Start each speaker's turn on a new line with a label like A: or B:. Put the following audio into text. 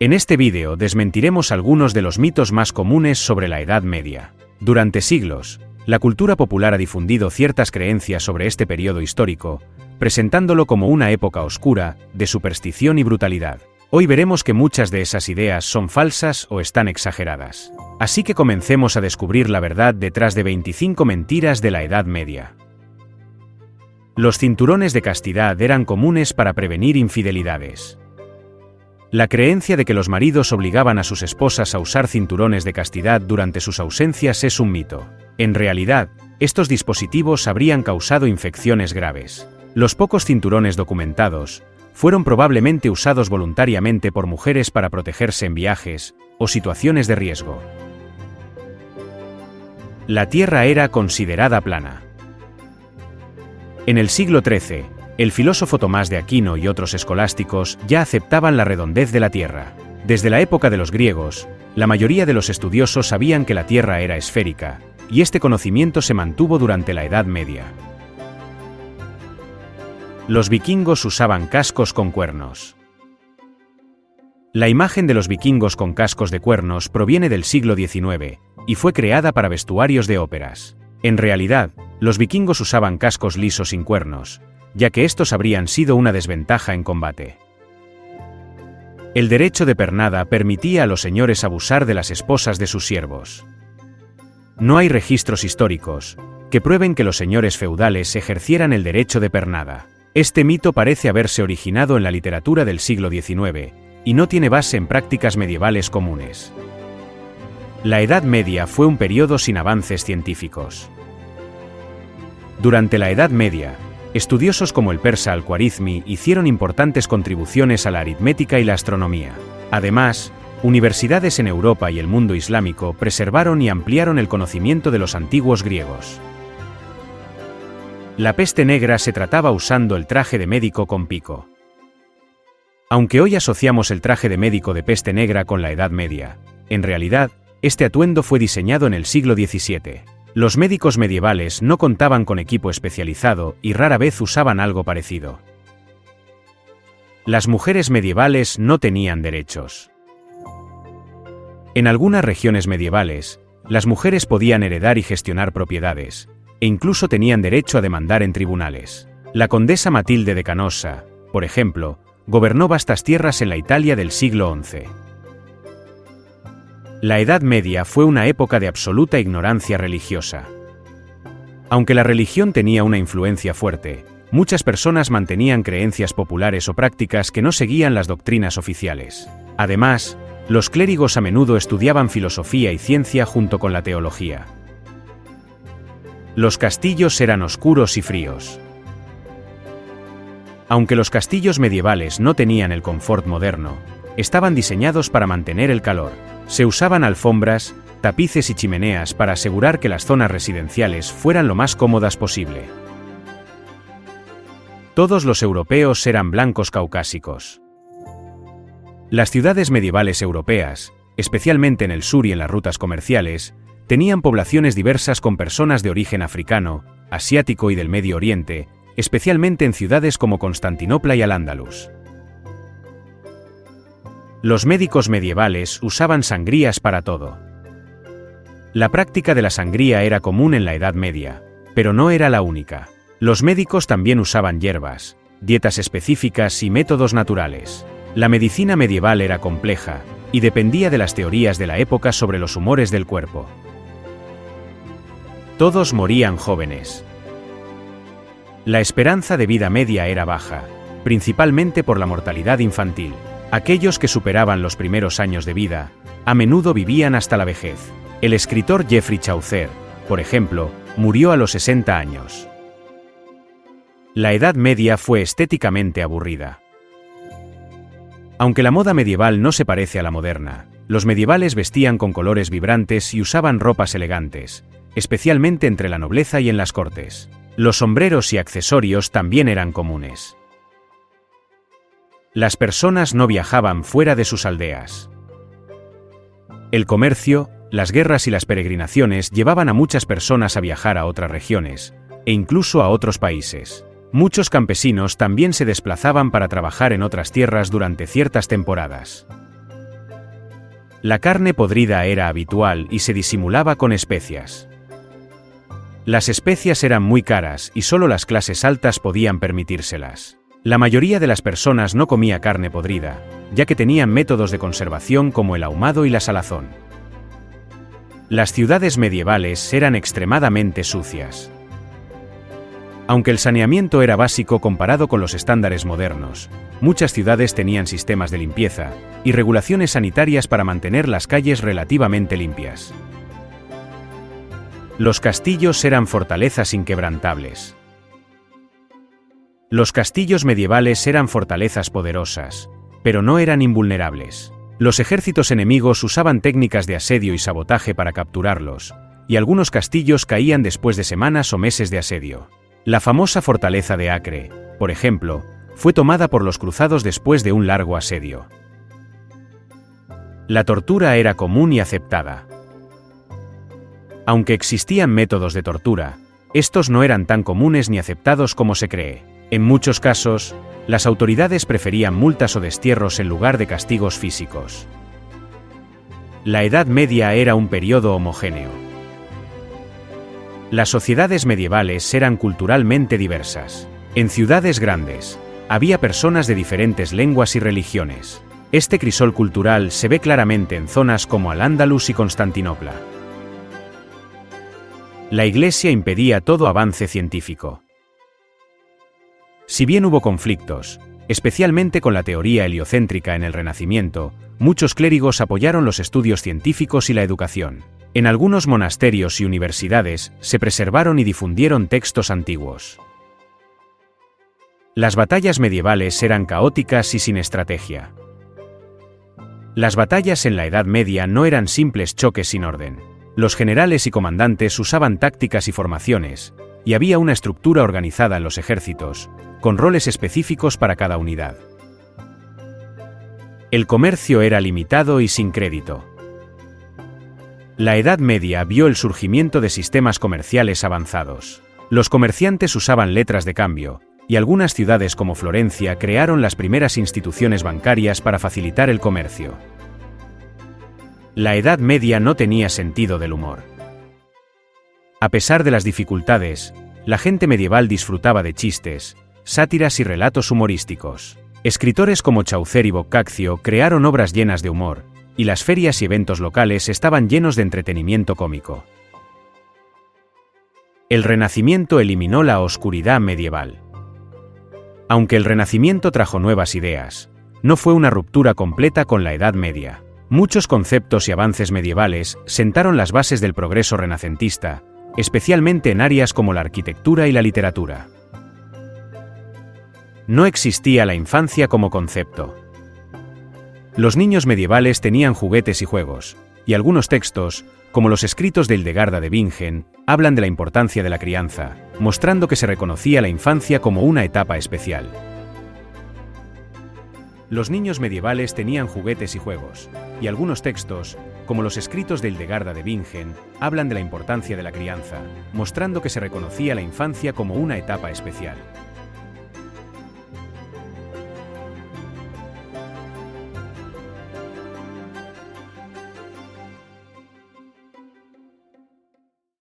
A: En este vídeo desmentiremos algunos de los mitos más comunes sobre la Edad Media. Durante siglos, la cultura popular ha difundido ciertas creencias sobre este periodo histórico, presentándolo como una época oscura, de superstición y brutalidad. Hoy veremos que muchas de esas ideas son falsas o están exageradas. Así que comencemos a descubrir la verdad detrás de 25 mentiras de la Edad Media. Los cinturones de castidad eran comunes para prevenir infidelidades. La creencia de que los maridos obligaban a sus esposas a usar cinturones de castidad durante sus ausencias es un mito. En realidad, estos dispositivos habrían causado infecciones graves. Los pocos cinturones documentados fueron probablemente usados voluntariamente por mujeres para protegerse en viajes o situaciones de riesgo. La Tierra era considerada plana. En el siglo XIII, el filósofo Tomás de Aquino y otros escolásticos ya aceptaban la redondez de la Tierra. Desde la época de los griegos, la mayoría de los estudiosos sabían que la Tierra era esférica, y este conocimiento se mantuvo durante la Edad Media. Los vikingos usaban cascos con cuernos. La imagen de los vikingos con cascos de cuernos proviene del siglo XIX, y fue creada para vestuarios de óperas. En realidad, los vikingos usaban cascos lisos sin cuernos, ya que estos habrían sido una desventaja en combate. El derecho de pernada permitía a los señores abusar de las esposas de sus siervos. No hay registros históricos que prueben que los señores feudales ejercieran el derecho de pernada. Este mito parece haberse originado en la literatura del siglo XIX, y no tiene base en prácticas medievales comunes. La Edad Media fue un periodo sin avances científicos. Durante la Edad Media, estudiosos como el persa Al-Khwarizmi hicieron importantes contribuciones a la aritmética y la astronomía. Además, universidades en Europa y el mundo islámico preservaron y ampliaron el conocimiento de los antiguos griegos. La peste negra se trataba usando el traje de médico con pico. Aunque hoy asociamos el traje de médico de peste negra con la Edad Media, en realidad, este atuendo fue diseñado en el siglo XVII. Los médicos medievales no contaban con equipo especializado y rara vez usaban algo parecido. Las mujeres medievales no tenían derechos. En algunas regiones medievales, las mujeres podían heredar y gestionar propiedades, e incluso tenían derecho a demandar en tribunales. La condesa Matilde de Canossa, por ejemplo, gobernó vastas tierras en la Italia del siglo XI. La Edad Media fue una época de absoluta ignorancia religiosa. Aunque la religión tenía una influencia fuerte, muchas personas mantenían creencias populares o prácticas que no seguían las doctrinas oficiales. Además, los clérigos a menudo estudiaban filosofía y ciencia junto con la teología. Los castillos eran oscuros y fríos. Aunque los castillos medievales no tenían el confort moderno, estaban diseñados para mantener el calor. Se usaban alfombras, tapices y chimeneas para asegurar que las zonas residenciales fueran lo más cómodas posible. Todos los europeos eran blancos caucásicos. Las ciudades medievales europeas, especialmente en el sur y en las rutas comerciales, tenían poblaciones diversas con personas de origen africano, asiático y del Medio Oriente, especialmente en ciudades como Constantinopla y Al-Ándalus. Los médicos medievales usaban sangrías para todo. La práctica de la sangría era común en la Edad Media, pero no era la única. Los médicos también usaban hierbas, dietas específicas y métodos naturales. La medicina medieval era compleja, y dependía de las teorías de la época sobre los humores del cuerpo. Todos morían jóvenes. La esperanza de vida media era baja, principalmente por la mortalidad infantil. Aquellos que superaban los primeros años de vida, a menudo vivían hasta la vejez. El escritor Geoffrey Chaucer, por ejemplo, murió a los 60 años. La Edad Media fue estéticamente aburrida. Aunque la moda medieval no se parece a la moderna, los medievales vestían con colores vibrantes y usaban ropas elegantes, especialmente entre la nobleza y en las cortes. Los sombreros y accesorios también eran comunes. Las personas no viajaban fuera de sus aldeas. El comercio, las guerras y las peregrinaciones llevaban a muchas personas a viajar a otras regiones, e incluso a otros países. Muchos campesinos también se desplazaban para trabajar en otras tierras durante ciertas temporadas. La carne podrida era habitual y se disimulaba con especias. Las especias eran muy caras y solo las clases altas podían permitírselas. La mayoría de las personas no comía carne podrida, ya que tenían métodos de conservación como el ahumado y la salazón. Las ciudades medievales eran extremadamente sucias. Aunque el saneamiento era básico comparado con los estándares modernos, muchas ciudades tenían sistemas de limpieza y regulaciones sanitarias para mantener las calles relativamente limpias. Los castillos eran fortalezas inquebrantables. Los castillos medievales eran fortalezas poderosas, pero no eran invulnerables. Los ejércitos enemigos usaban técnicas de asedio y sabotaje para capturarlos, y algunos castillos caían después de semanas o meses de asedio. La famosa fortaleza de Acre, por ejemplo, fue tomada por los cruzados después de un largo asedio. La tortura era común y aceptada. Aunque existían métodos de tortura, estos no eran tan comunes ni aceptados como se cree. En muchos casos, las autoridades preferían multas o destierros en lugar de castigos físicos. La Edad Media era un periodo homogéneo. Las sociedades medievales eran culturalmente diversas. En ciudades grandes, había personas de diferentes lenguas y religiones. Este crisol cultural se ve claramente en zonas como Al-Ándalus y Constantinopla. La Iglesia impedía todo avance científico. Si bien hubo conflictos, especialmente con la teoría heliocéntrica en el Renacimiento, muchos clérigos apoyaron los estudios científicos y la educación. En algunos monasterios y universidades se preservaron y difundieron textos antiguos. Las batallas medievales eran caóticas y sin estrategia. Las batallas en la Edad Media no eran simples choques sin orden. Los generales y comandantes usaban tácticas y formaciones, y había una estructura organizada en los ejércitos, con roles específicos para cada unidad. El comercio era limitado y sin crédito. La Edad Media vio el surgimiento de sistemas comerciales avanzados. Los comerciantes usaban letras de cambio, y algunas ciudades como Florencia crearon las primeras instituciones bancarias para facilitar el comercio. La Edad Media no tenía sentido del humor. A pesar de las dificultades, la gente medieval disfrutaba de chistes, sátiras y relatos humorísticos. Escritores como Chaucer y Boccaccio crearon obras llenas de humor, y las ferias y eventos locales estaban llenos de entretenimiento cómico. El Renacimiento eliminó la oscuridad medieval. Aunque el Renacimiento trajo nuevas ideas, no fue una ruptura completa con la Edad Media. Muchos conceptos y avances medievales sentaron las bases del progreso renacentista, especialmente en áreas como la arquitectura y la literatura. No existía la infancia como concepto. Los niños medievales tenían juguetes y juegos, y algunos textos, como los escritos de Hildegarda de Bingen, hablan de la importancia de la crianza, mostrando que se reconocía la infancia como una etapa especial. Los niños medievales tenían juguetes y juegos, y algunos textos, como los escritos de Hildegarda de Bingen, hablan de la importancia de la crianza, mostrando que se reconocía la infancia como una etapa especial.